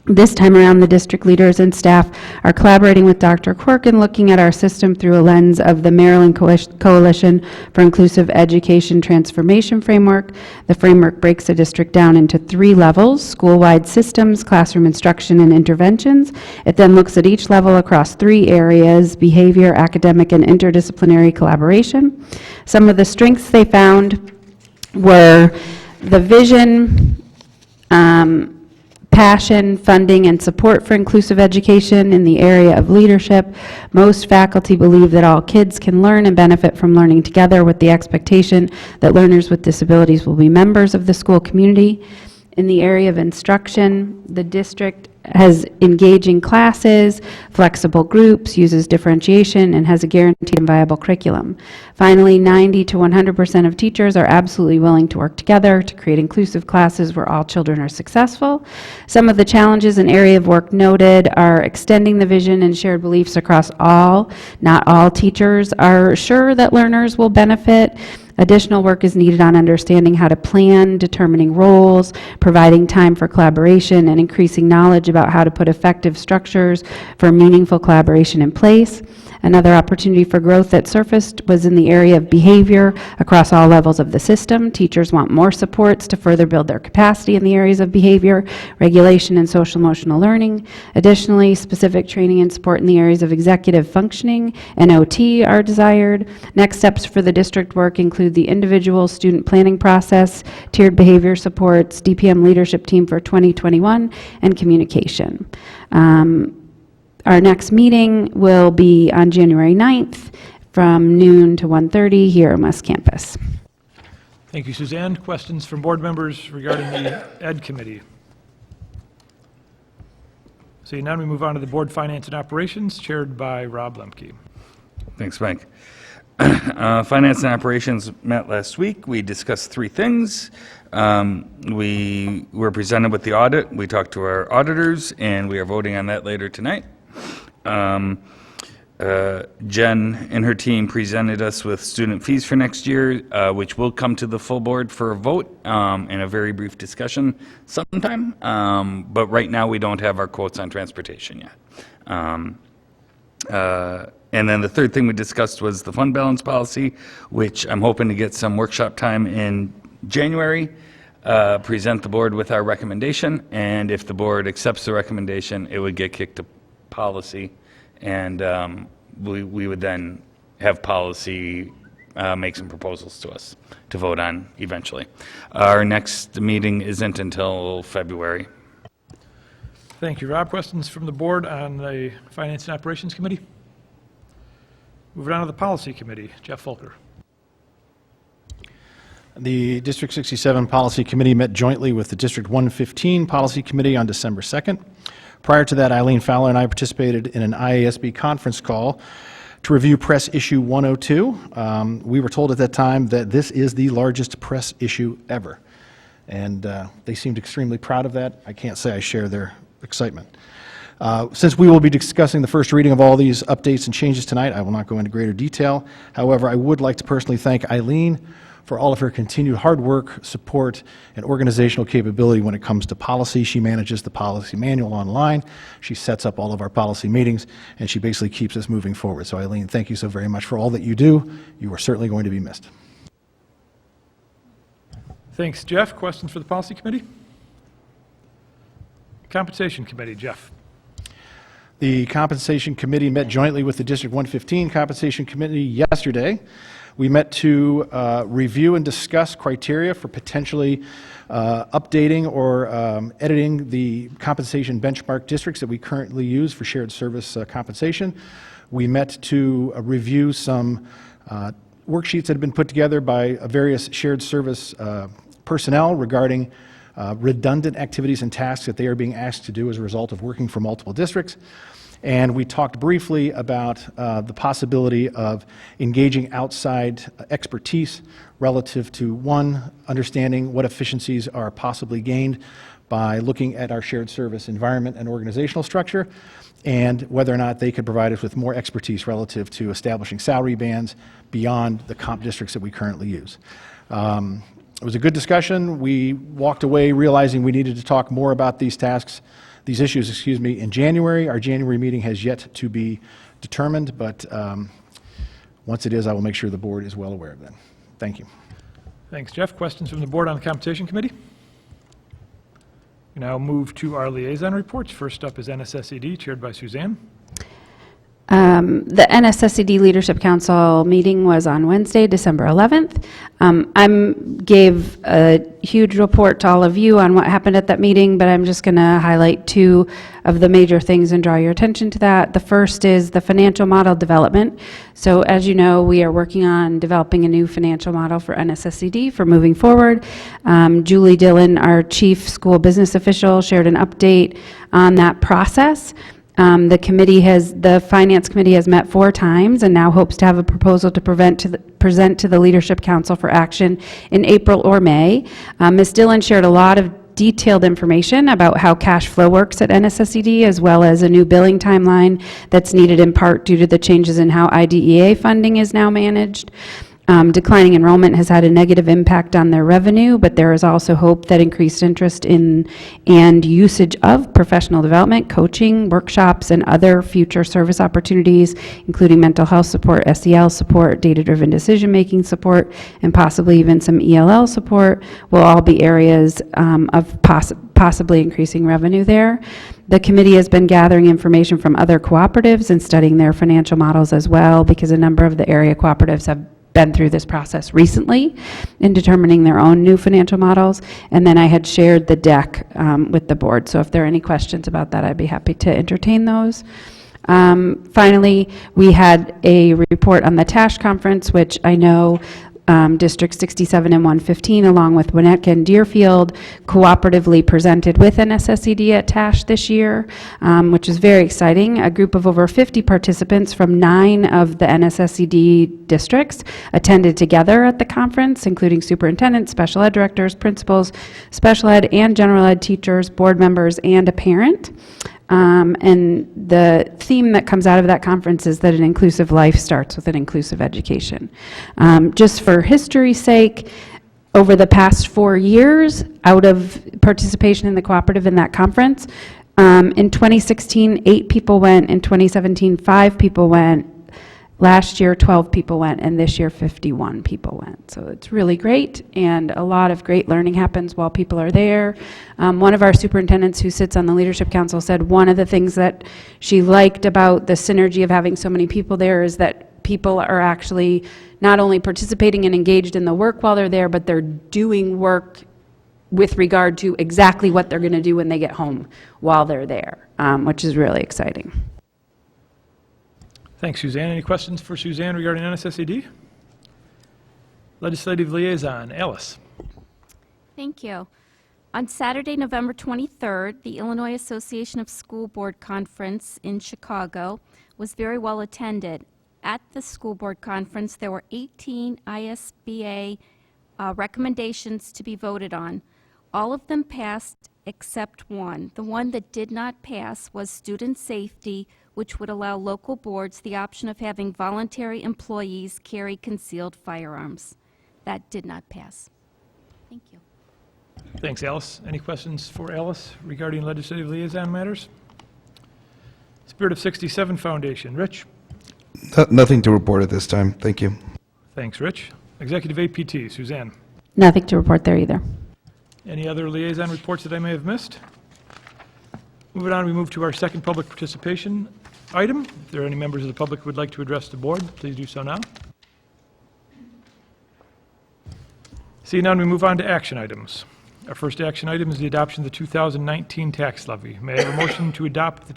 This time around, the district leaders and staff are collaborating with Dr. Quirk and looking at our system through a lens of the Maryland Coalition for Inclusive Education Transformation Framework. The framework breaks the district down into 3 levels: school-wide systems, classroom instruction, and interventions. It then looks at each level across 3 areas: behavior, academic, and interdisciplinary collaboration. Some of the strengths they found were the vision, passion, funding, and support for inclusive education in the area of leadership. Most faculty believe that all kids can learn and benefit from learning together, with the expectation that learners with disabilities will be members of the school community. In the area of instruction, the district has engaging classes, flexible groups, uses differentiation, and has a guaranteed and viable curriculum. Finally, 90 to 100% of teachers are absolutely willing to work together to create inclusive classes where all children are successful. Some of the challenges and area of work noted are extending the vision and shared beliefs across all. Not all teachers are sure that learners will benefit. Additional work is needed on understanding how to plan, determining roles, providing time for collaboration, and increasing knowledge about how to put effective structures for meaningful collaboration in place. Another opportunity for growth that surfaced was in the area of behavior across all levels of the system. Teachers want more supports to further build their capacity in the areas of behavior, regulation, and social emotional learning. Additionally, specific training and support in the areas of executive functioning and OT are desired. Next steps for the district work include the individual student planning process, tiered behavior supports, DPM leadership team for 2021, and communication. Our next meeting will be on January 9th from noon to 1:30 here in West Campus. Thank you, Suzanne. Questions from board members regarding the Ed Committee? Seeing none, we move on to the Board Finance and Operations, chaired by Rob Lemke. Thanks, Mike. Finance and Operations met last week. We discussed 3 things. We were presented with the audit. We talked to our auditors, and we are voting on that later tonight. Jen and her team presented us with student fees for next year, which will come to the full board for a vote and a very brief discussion sometime. But right now, we don't have our quotes on transportation yet. And then the third thing we discussed was the fund balance policy, which I'm hoping to get some workshop time in January, present the board with our recommendation, and if the board accepts the recommendation, it would get kicked to policy, and we would then have policy make some proposals to us to vote on eventually. Our next meeting isn't until February. Thank you, Rob. Questions from the board on the Finance and Operations Committee? Moving on to the Policy Committee. Jeff Fulker. The District 67 Policy Committee met jointly with the District 115 Policy Committee on December 2nd. Prior to that, Eileen Fowler and I participated in an IASB conference call to review Press Issue 102. We were told at that time that this is the largest press issue ever, and they seemed extremely proud of that. I can't say I share their excitement. Since we will be discussing the first reading of all these updates and changes tonight, I will not go into greater detail. However, I would like to personally thank Eileen for all of her continued hard work, support, and organizational capability when it comes to policy. She manages the policy manual online, she sets up all of our policy meetings, and she basically keeps us moving forward. So Eileen, thank you so very much for all that you do. You are certainly going to be missed. Thanks, Jeff. Questions for the Policy Committee? Compensation Committee, Jeff. The Compensation Committee met jointly with the District 115 Compensation Committee yesterday. We met to review and discuss criteria for potentially updating or editing the compensation benchmark districts that we currently use for shared service compensation. We met to review some worksheets that have been put together by various shared service personnel regarding redundant activities and tasks that they are being asked to do as a result of working for multiple districts. And we talked briefly about the possibility of engaging outside expertise relative to, one, understanding what efficiencies are possibly gained by looking at our shared service environment and organizational structure, and whether or not they could provide us with more expertise relative to establishing salary bands beyond the comp districts that we currently use. It was a good discussion. We walked away realizing we needed to talk more about these issues, in January. Our January meeting has yet to be determined, but once it is, I will make sure the board is well aware of that. Thank you. Thanks, Jeff. Questions from the board on the Compensation Committee? We now move to our liaison reports. First up is NSSED, chaired by Suzanne. The NSSED Leadership Council meeting was on Wednesday, December 11th. I gave a huge report to all of you on what happened at that meeting, but I'm just going to highlight two of the major things and draw your attention to that. The first is the financial model development. So as you know, we are working on developing a new financial model for NSSED for moving forward. Julie Dillon, our chief school business official, shared an update on that process. The Finance Committee has met 4 times and now hopes to have a proposal to present to the Leadership Council for action in April or May. Ms. Dillon shared a lot of detailed information about how cash flow works at NSSED, as well as a new billing timeline that's needed in part due to the changes in how IDEA funding is now managed. Declining enrollment has had a negative impact on their revenue, but there is also hope that increased interest in and usage of professional development, coaching, workshops, and other future service opportunities, including mental health support, SEL support, data-driven decision-making support, and possibly even some ELL support, will all be areas of possibly increasing revenue there. The committee has been gathering information from other cooperatives and studying their financial models as well, because a number of the area cooperatives have been through this process recently in determining their own new financial models. And then I had shared the deck with the board. So if there are any questions about that, I'd be happy to entertain those. Finally, we had a report on the TASH conference, which I know District 67 and 115, along with Winnetka and Deerfield, cooperatively presented with NSSED at TASH this year, which is very exciting. A group of over 50 participants from 9 of the NSSED districts attended together at the conference, including superintendents, special ed directors, principals, special ed and general ed teachers, board members, and a parent. And the theme that comes out of that conference is that an inclusive life starts with an inclusive education. Just for history's sake, over the past 4 years, out of participation in the cooperative in that conference, in 2016, 8 people went. In 2017, 5 people went. Last year, 12 people went, and this year, 51 people went. So it's really great, and a lot of great learning happens while people are there. One of our superintendents who sits on the Leadership Council said one of the things that she liked about the synergy of having so many people there is that people are actually not only participating and engaged in the work while they're there, but they're doing work with regard to exactly what they're going to do when they get home while they're there, which is really exciting. Thanks, Suzanne. Any questions for Suzanne regarding NSSED? Legislative Liaison, Alice. Thank you. On Saturday, November 23rd, the Illinois Association of School Board Conference in Chicago was very well attended. At the school board conference, there were 18 ISBA recommendations to be voted on. All of them passed except one. The one that did not pass was student safety, which would allow local boards the option of having voluntary employees carry concealed firearms. That did not pass. Thank you. Thanks, Alice. Any questions for Alice regarding legislative liaison matters? Spirit of 67 Foundation, Rich? Nothing to report at this time. Thank you. Thanks, Rich. Executive APT, Suzanne? Nothing to report there either. Any other liaison reports that I may have missed? Moving on, we move to our second public participation item. If there are any members of the public who would like to address the board, please do so now. Seeing none, we move on to action items. Our first action item is the adoption of the 2019 tax levy. May I have a motion to adopt the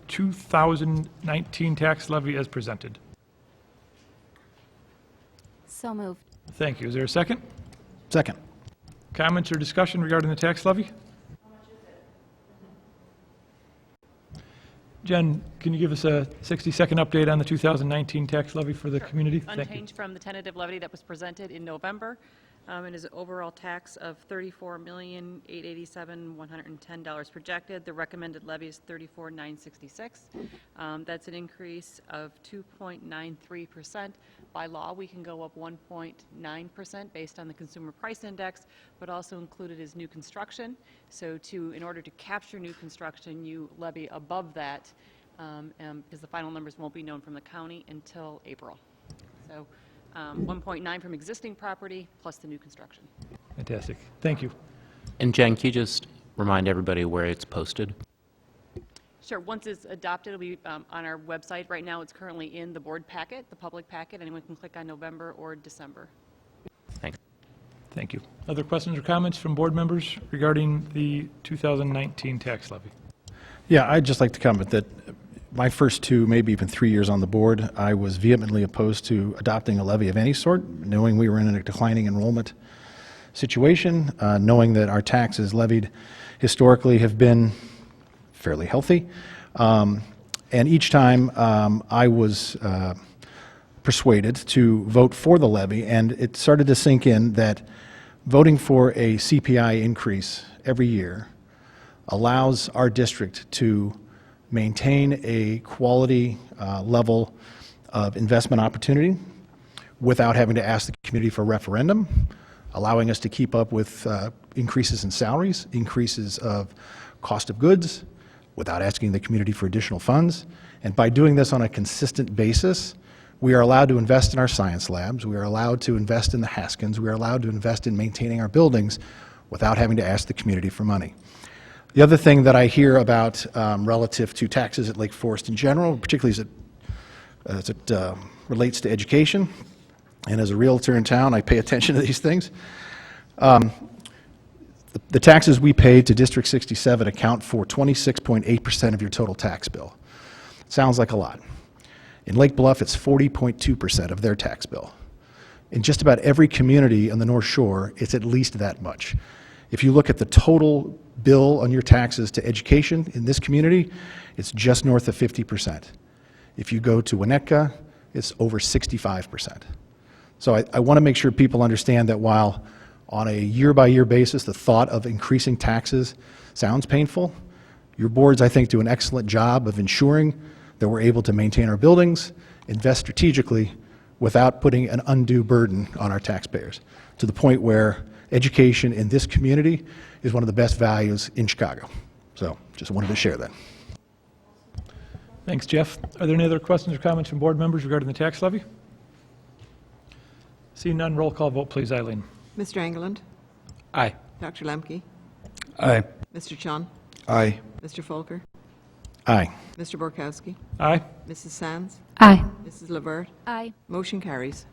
2019 tax levy as presented? So moved. Thank you. Is there a second? Second. Comments or discussion regarding the tax levy? Jen, can you give us a 60-second update on the 2019 tax levy for the community? Thank you. Unchanged from the tentative levy that was presented in November. It is an overall tax of $34,887,110 projected. The recommended levy is $34,966. That's an increase of 2.93%. By law, we can go up 1.9% based on the Consumer Price Index, but also included is new construction. So in order to capture new construction, you levy above that because the final numbers won't be known from the county until April. So 1.9 from existing property plus the new construction. Fantastic. Thank you. And Jen, can you just remind everybody where it's posted? Sure. Once it's adopted, it'll be on our website. Right now, it's currently in the board packet, the public packet. Anyone can click on November or December. Thanks. Thank you. Other questions or comments from board members regarding the 2019 tax levy? Yeah, I'd just like to comment that my first 2, maybe even 3 years on the board, I was vehemently opposed to adopting a levy of any sort, knowing we were in a declining enrollment situation, knowing that our taxes levied historically have been fairly healthy. And each time I was persuaded to vote for the levy, and it started to sink in that voting for a CPI increase every year allows our district to maintain a quality level of investment opportunity without having to ask the community for a referendum, allowing us to keep up with increases in salaries, increases of cost of goods, without asking the community for additional funds. And by doing this on a consistent basis, we are allowed to invest in our science labs, we are allowed to invest in the Haskins, we are allowed to invest in maintaining our buildings without having to ask the community for money. The other thing that I hear about relative to taxes at Lake Forest in general, particularly as it relates to education, and as a realtor in town, I pay attention to these things. The taxes we pay to District 67 account for 26.8% of your total tax bill. Sounds like a lot. In Lake Bluff, it's 40.2% of their tax bill. In just about every community on the North Shore, it's at least that much. If you look at the total bill on your taxes to education in this community, it's just north of 50%. If you go to Winnetka, it's over 65%. So I want to make sure people understand that while on a year-by-year basis, the thought of increasing taxes sounds painful, your boards, I think, do an excellent job of ensuring that we're able to maintain our buildings, invest strategically, without putting an undue burden on our taxpayers, to the point where education in this community is one of the best values in Chicago. So just wanted to share that. Thanks, Jeff. Are there any other questions or comments from board members regarding the tax levy? Seeing none, roll call vote, please, Eileen. Mr. Engeland? Aye. Dr. Lemke? Aye. Mr. Chun? Aye. Mr. Folker? Aye. Mr. Borkowski? Aye. Mrs. Sands? Aye. Mrs. Levert? Aye. Motion carries.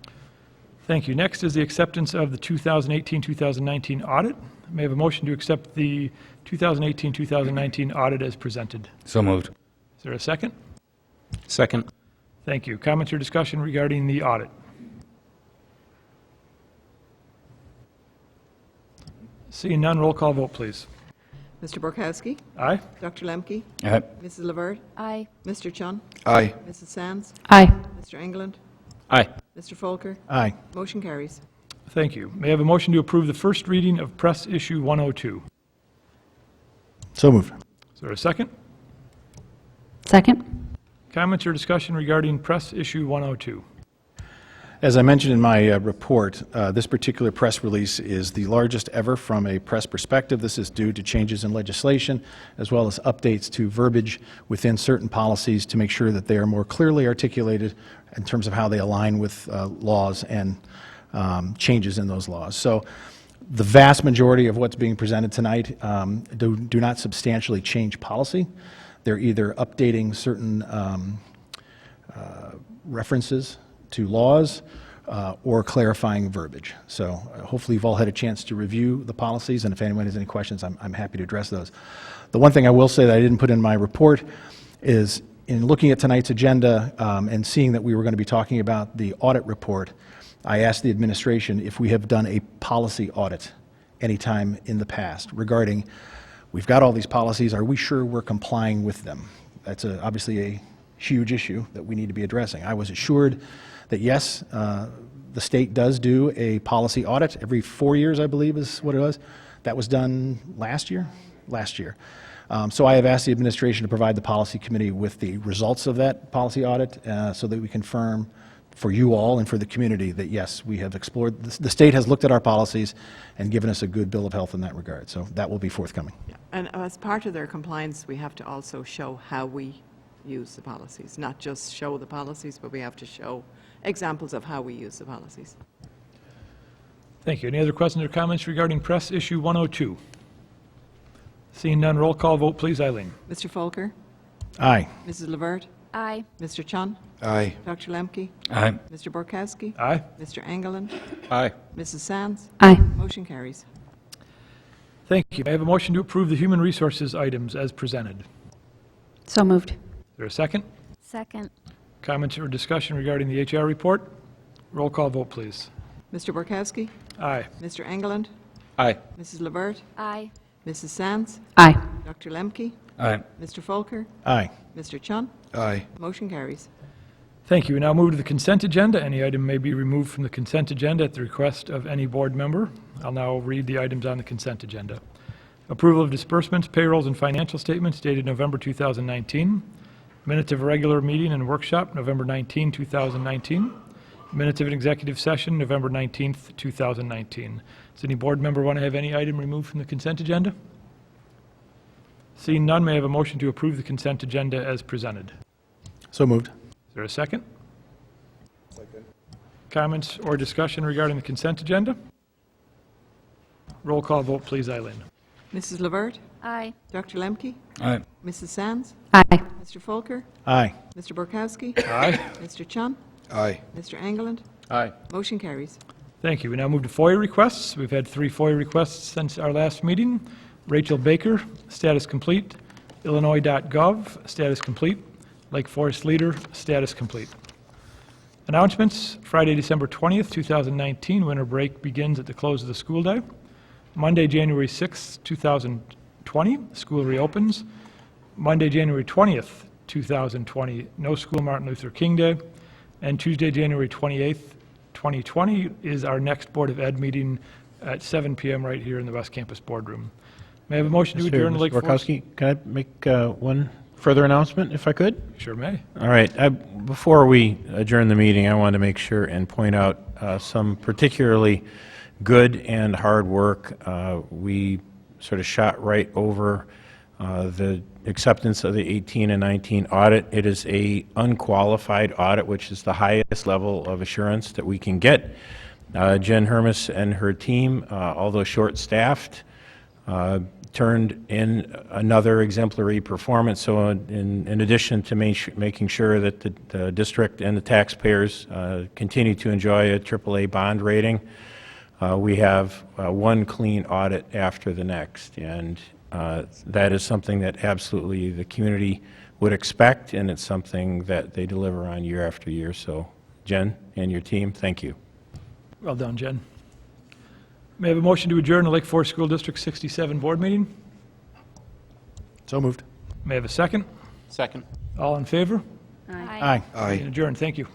Thank you. Next is the acceptance of the 2018-2019 audit. May I have a motion to accept the 2018-2019 audit as presented? So moved. Is there a second? Second. Thank you. Comments or discussion regarding the audit? Seeing none, roll call vote, please. Mr. Borkowski? Aye? Dr. Lemke? Aye. Mrs. LeVert? Aye. Mr. Chun? Aye. Mrs. Sands? Aye. Mr. England? Aye. Mr. Folker? Aye. Motion carries. Thank you. May I have a motion to approve the first reading of Press Issue 102? So moved. Is there a second? Second? Comments or discussion regarding Press Issue 102? As I mentioned in my report, this particular press release is the largest ever from a press perspective. This is due to changes in legislation, as well as updates to verbiage within certain policies to make sure that they are more clearly articulated in terms of how they align with laws and changes in those laws. So the vast majority of what's being presented tonight do not substantially change policy. They're either updating certain references to laws or clarifying verbiage. So hopefully you've all had a chance to review the policies, and if anyone has any questions, I'm happy to address those. The one thing I will say that I didn't put in my report is in looking at tonight's agenda and seeing that we were going to be talking about the audit report, I asked the administration if we have done a policy audit anytime in the past regarding, we've got all these policies, are we sure we're complying with them? That's obviously a huge issue that we need to be addressing. I was assured that yes, the state does do a policy audit every 4 years, I believe is what it was. That was done last year? Last year. So I have asked the administration to provide the policy committee with the results of that policy audit so that we confirm for you all and for the community that yes, we have explored, the state has looked at our policies and given us a good bill of health in that regard. So that will be forthcoming. Yeah. And as part of their compliance, we have to also show how we use the policies, not just show the policies, but we have to show examples of how we use the policies. Thank you. Any other questions or comments regarding Press Issue 102? Seeing none, roll call vote, please, Eileen. Mr. Folker? Aye. Mrs. LeVert? Aye. Mr. Chun? Aye. Dr. Lemke? Aye. Mr. Borkowski? Aye? Mr. Engeland? Aye. Mrs. Sands? Aye. Motion carries. Thank you. May I have a motion to approve the human resources items as presented? So moved. Is there a second? Second. Comments or discussion regarding the HR report? Roll call vote, please. Mr. Borkowski? Aye. Mr. Engeland? Aye. Mrs. LeVert? Aye. Mrs. Sands? Aye. Dr. Lemke? Aye. Mr. Folker? Aye. Mr. Chun? Aye. Motion carries. Thank you. We now move to the consent agenda. Any item may be removed from the consent agenda at the request of any board member. I'll now read the items on the consent agenda. Approval of disbursements, payrolls, and financial statements dated November 2019. Minutes of a regular meeting and workshop, November 19, 2019. Minutes of an executive session, November 19th, 2019. Does any board member want to have any item removed from the consent agenda? Seeing none, may I have a motion to approve the consent agenda as presented? So moved. Is there a second? Second. Comments or discussion regarding the consent agenda? Roll call vote, please, Eileen. Mrs. LeVert? Aye. Dr. Lemke? Aye. Mrs. Sands? Aye. Mr. Folker? Aye. Mr. Borkowski? Aye. Mr. Chun? Aye. Mr. Engeland? Aye. Motion carries. Thank you. We now move to FOIA requests. We've had 3 FOIA requests since our last meeting. Rachel Baker, status complete. Illinois.gov, status complete. Lake Forest Leader, status complete. Announcements, Friday, December 20th, 2019, winter break begins at the close of the school day. Monday, January 6th, 2020, school reopens. Monday, January 20th, 2020, no school, Martin Luther King Day. And Tuesday, January 28th, 2020 is our next Board of Ed meeting at 7 p.m. right here in the West Campus boardroom. May I have a motion to adjourn the Lake Forest? Borkowski, can I make one further announcement, if I could? Sure may. All right. Before we adjourn the meeting, I want to make sure and point out some particularly good and hard work. We sort of shot right over the acceptance of the 18 and 19 audit. It is a unqualified audit, which is the highest level of assurance that we can get. Jen Hermes and her team, although short-staffed, turned in another exemplary performance. So in addition to making sure that the district and the taxpayers continue to enjoy a AAA bond rating, we have one clean audit after the next. And that is something that absolutely the community would expect, and it's something that they deliver on year after year. So Jen and your team, thank you. Well done, Jen. May I have a motion to adjourn the Lake Forest School District 67 board meeting? So moved. May I have a second? Second. All in favor? Aye. Aye. Adjourned. Thank you.